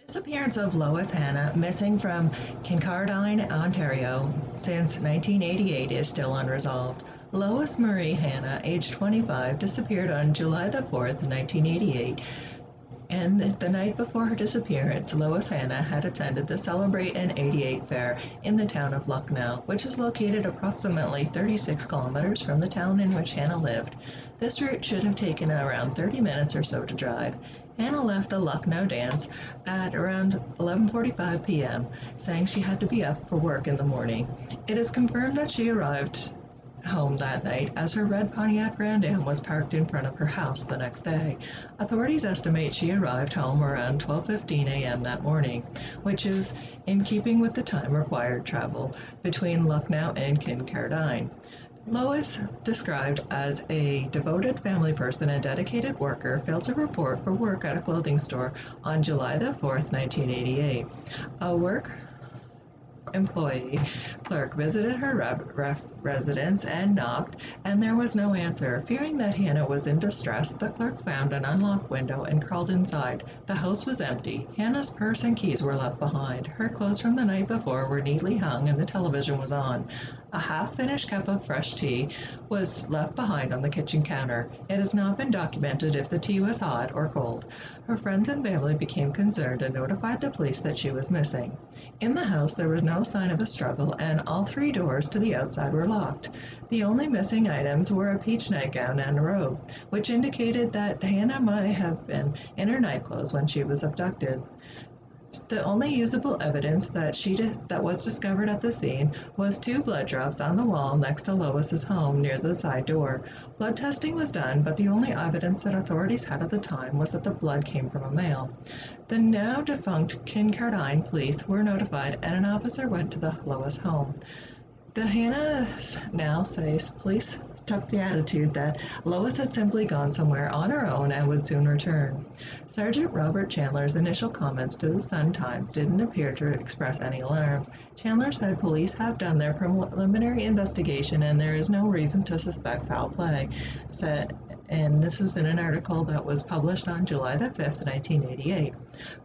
Disappearance of Lois Hanna, missing from Kincardine, Ontario, since 1988 is still unresolved. Lois Marie Hanna, aged 25, disappeared on July the 4th, 1988, and the night before her disappearance, Lois Hanna had attended the Celebrate an 88 fair in the town of Lucknow, which is located approximately 36 kilometers from the town in which Hanna lived. This route should have taken around 30 minutes or so to drive. Hanna left the Lucknow dance at around 11:45 p.m., saying she had to be up for work in the morning. It is confirmed that she arrived home that night as her red Pontiac Grand Am was parked in front of her house the next day. Authorities estimate she arrived home around 12:15 a.m. that morning, which is in keeping with the time required travel between Lucknow and Kincardine. Lois, described as a devoted family person and dedicated worker, failed to report for work at a clothing store on July the 4th, 1988. A work employee clerk visited her residence and knocked, and there was no answer. Fearing that Hanna was in distress, the clerk found an unlocked window and crawled inside. The house was empty. Hanna's purse and keys were left behind. Her clothes from the night before were neatly hung, and the television was on. A half-finished cup of fresh tea was left behind on the kitchen counter. It has not been documented if the tea was hot or cold. Her friends and family became concerned and notified the police that she was missing. In the house, there was no sign of a struggle, and all three doors to the outside were locked. The only missing items were a peach nightgown and a robe, which indicated that Hanna might have been in her nightclothes when she was abducted. The only usable evidence that was discovered at the scene was two blood drops on the wall next to Lois's home near the side door. Blood testing was done, but the only evidence that authorities had at the time was that the blood came from a male. The now defunct Kincardine police were notified, and an officer went to the Lois home. The Hannas now says police took the attitude that Lois had simply gone somewhere on her own and would soon return. Sergeant Robert Chandler's initial comments to the Sun-Times didn't appear to express any alarms. Chandler said police have done their preliminary investigation and there is no reason to suspect foul play. And this was in an article that was published on July the 5th, 1988.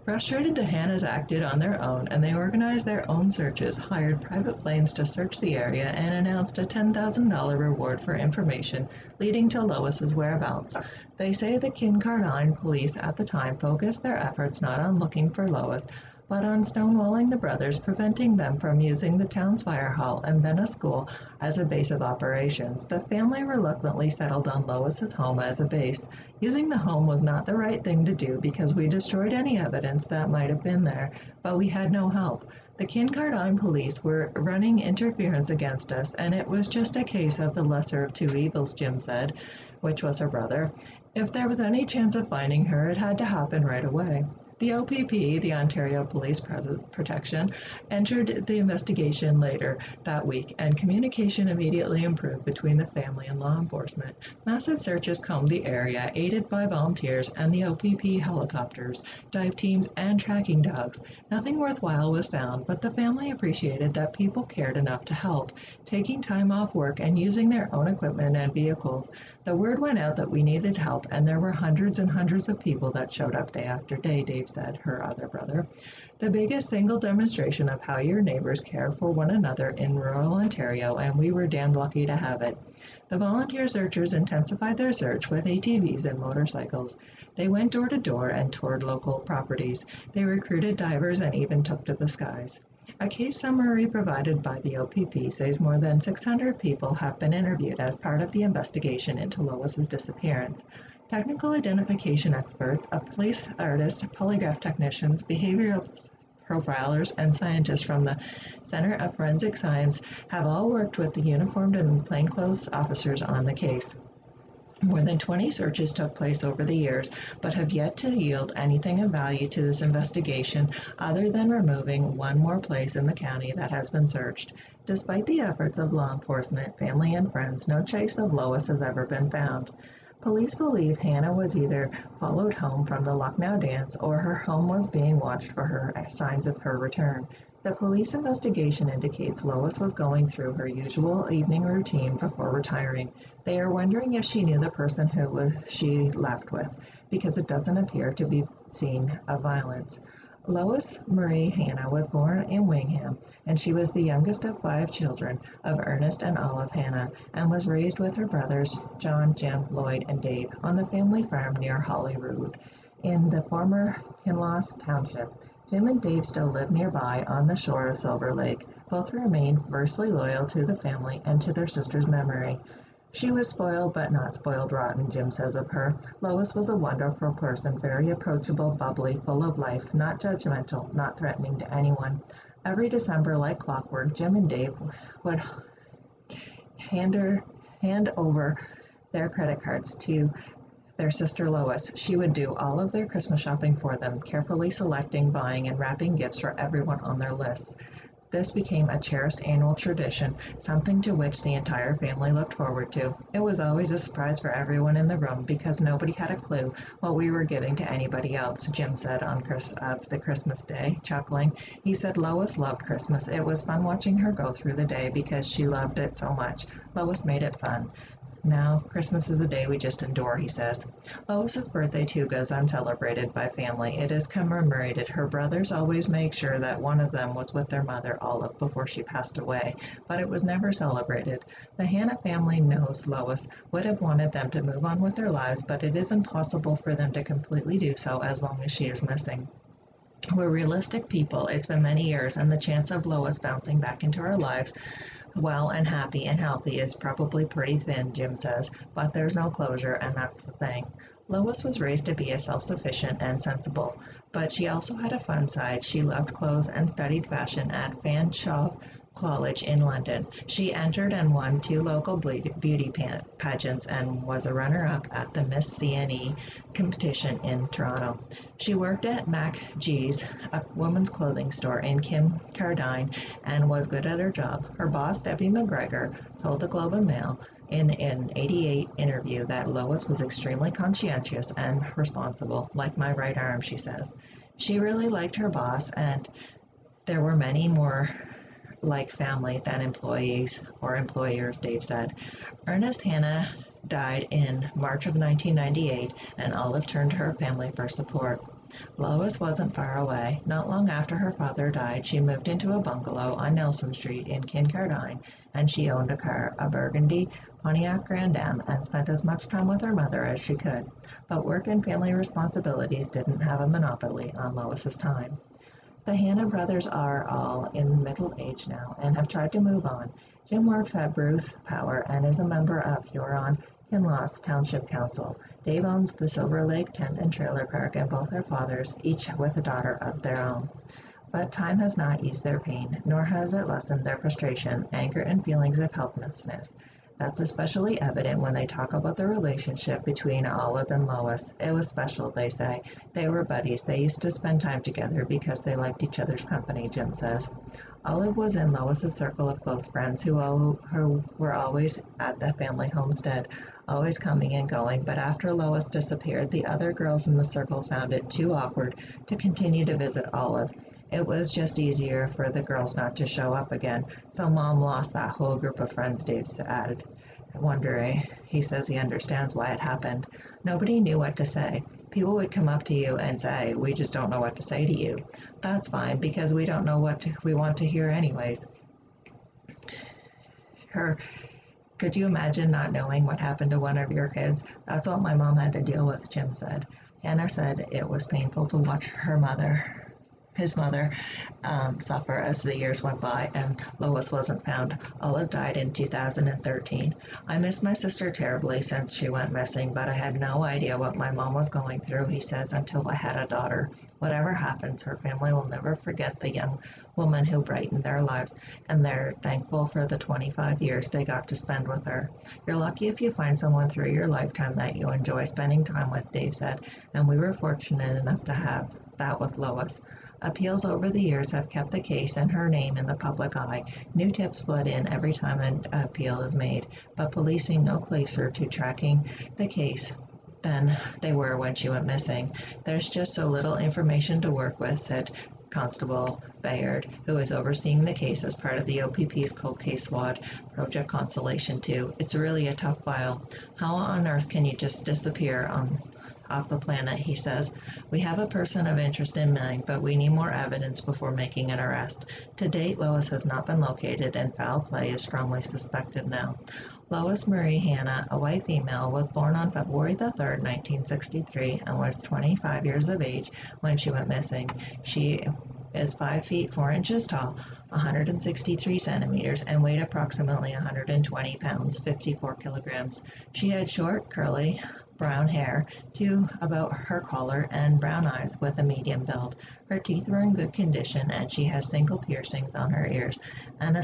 Frustrated, the Hannas acted on their own, and they organized their own searches, hired private planes to search the area, and announced a $10,000 reward for information leading to Lois's whereabouts. They say the Kincardine police at the time focused their efforts not on looking for Lois, but on stonewalling the brothers, preventing them from using the town's fire hall and then a school as a base of operations. The family reluctantly settled on Lois's home as a base. Using the home was not the right thing to do because we destroyed any evidence that might have been there, but we had no help. The Kincardine police were running interference against us, and it was just a case of the lesser of two evils, Jim said, which was her brother. If there was any chance of finding her, it had to happen right away. The OPP, the Ontario Police Protection, entered the investigation later that week, and communication immediately improved between the family and law enforcement. Massive searches combed the area, aided by volunteers and the OPP helicopters, dive teams, and tracking dogs. Nothing worthwhile was found, but the family appreciated that people cared enough to help, taking time off work and using their own equipment and vehicles. The word went out that we needed help, and there were hundreds and hundreds of people that showed up day after day, Dave said, her other brother. The biggest single demonstration of how your neighbors care for one another in rural Ontario, and we were damned lucky to have it. The volunteer searchers intensified their search with ATVs and motorcycles. They went door to door and toured local properties. They recruited divers and even took to the skies. A case summary provided by the OPP says more than 600 people have been interviewed as part of the investigation into Lois's disappearance. Technical identification experts, a police artist, polygraph technicians, behavioral profilers, and scientists from the Center of Forensic Science have all worked with the uniformed and plainclothes officers on the case. More than 20 searches took place over the years, but have yet to yield anything of value to this investigation other than removing one more place in the county that has been searched. Despite the efforts of law enforcement, family, and friends, no trace of Lois has ever been found. Police believe Hanna was either followed home from the Lucknow dance or her home was being watched for her signs of her return. The police investigation indicates Lois was going through her usual evening routine before retiring. They are wondering if she knew the person she left with, because it doesn't appear to be seen of violence. Lois Marie Hanna was born in Wingham, and she was the youngest of 5 children of Ernest and Olive Hanna, and was raised with her brothers John, Jim, Lloyd, and Dave on the family farm near Holyrood in the former Kinloss Township. Jim and Dave still live nearby on the shore of Silver Lake. Both remain fiercely loyal to the family and to their sister's memory. She was spoiled but not spoiled rotten, Jim says of her. Lois was a wonderful person, very approachable, bubbly, full of life, not judgmental, not threatening to anyone. Every December, like clockwork, Jim and Dave would hand over their credit cards to their sister Lois. She would do all of their Christmas shopping for them, carefully selecting, buying, and wrapping gifts for everyone on their lists. This became a cherished annual tradition, something to which the entire family looked forward to. It was always a surprise for everyone in the room because nobody had a clue what we were giving to anybody else, Jim said on the Christmas day, chuckling. He said Lois loved Christmas. It was fun watching her go through the day because she loved it so much. Lois made it fun. Now, Christmas is a day we just endure, he says. Lois's birthday, too, goes uncelebrated by family. It is commemorated. Her brothers always make sure that one of them was with their mother, Olive, before she passed away, but it was never celebrated. The Hanna family knows Lois would have wanted them to move on with their lives, but it is impossible for them to completely do so as long as she is missing. We're realistic people. It's been many years, and the chance of Lois bouncing back into our lives well and happy and healthy is probably pretty thin, Jim says, but there's no closure, and that's the thing. Lois was raised to be a self-sufficient and sensible, but she also had a fun side. She loved clothes and studied fashion at Fanshawe College in London. She entered and won 2 local beauty pageants and was a runner-up at the Miss CNE competition in Toronto. She worked at Mac G's, a women's clothing store in Kincardine, and was good at her job. Her boss, Debbie McGregor, told the Globe and Mail in an '88 interview that Lois was extremely conscientious and responsible, like my right arm, she says. She really liked her boss, and there were many more like family than employees or employers, Dave said. Ernest Hanna died in March of 1998, and Olive turned to her family for support. Lois wasn't far away. Not long after her father died, she moved into a bungalow on Nelson Street in Kincardine, and she owned a car, a burgundy Pontiac Grand Am, and spent as much time with her mother as she could. But work and family responsibilities didn't have a monopoly on Lois's time. The Hanna brothers are all in middle age now and have tried to move on. Jim works at Bruce Power and is a member of Huron-Kinloss Township Council. Dave owns the Silver Lake Tent and Trailer Park, and both are fathers, each with a daughter of their own. But time has not eased their pain, nor has it lessened their frustration, anger, and feelings of helplessness. That's especially evident when they talk about the relationship between Olive and Lois. It was special, they say. They were buddies. They used to spend time together because they liked each other's company, Jim says. Olive was in Lois's circle of close friends who were always at the family homestead, always coming and going, but after Lois disappeared, the other girls in the circle found it too awkward to continue to visit Olive. It was just easier for the girls not to show up again, so Mom lost that whole group of friends, Dave added. I wonder, he says he understands why it happened. Nobody knew what to say. People would come up to you and say, we just don't know what to say to you. That's fine, because we don't know what we want to hear anyways. Could you imagine not knowing what happened to one of your kids? That's what my mom had to deal with, Jim said. Hanna said it was painful to watch his mother suffer as the years went by and Lois wasn't found. Olive died in 2013. I miss my sister terribly since she went missing, but I had no idea what my mom was going through, he says, until I had a daughter. Whatever happens, her family will never forget the young woman who brightened their lives, and they're thankful for the 25 years they got to spend with her. You're lucky if you find someone through your lifetime that you enjoy spending time with, Dave said, and we were fortunate enough to have that with Lois. Appeals over the years have kept the case and her name in the public eye. New tips flood in every time an appeal is made, but police seem no closer to tracking the case than they were when she went missing. There's just so little information to work with, said Constable Bayard, who is overseeing the case as part of the OPP's Cold Case Squad, Project Constellation 2. It's really a tough file. How on earth can you just disappear off the planet, he says. We have a person of interest in mind, but we need more evidence before making an arrest. To date, Lois has not been located, and foul play is strongly suspected now. Lois Marie Hanna, a white female, was born on February the 3rd, 1963, and was 25 years of age when she went missing. She is 5 feet 4 inches tall, 163 centimeters, and weighed approximately 120 pounds, 54 kilograms. She had short, curly, brown hair to about her collar and brown eyes with a medium build. Her teeth were in good condition, and she has single piercings on her ears and a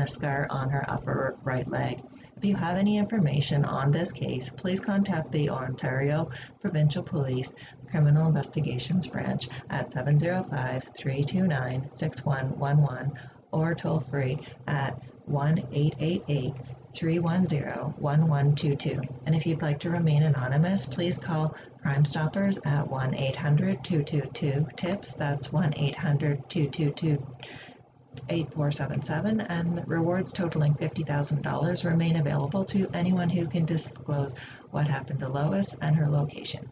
scar on her upper right leg. If you have any information on this case, please contact the Ontario Provincial Police Criminal Investigations Branch at 705-329-6111 or toll free at 1-888-310-1122. And if you'd like to remain anonymous, please call Crime Stoppers at 1-800-222-TIPS. That's 1-800-222-8477, and rewards totaling $50,000 remain available to anyone who can disclose what happened to Lois and her location.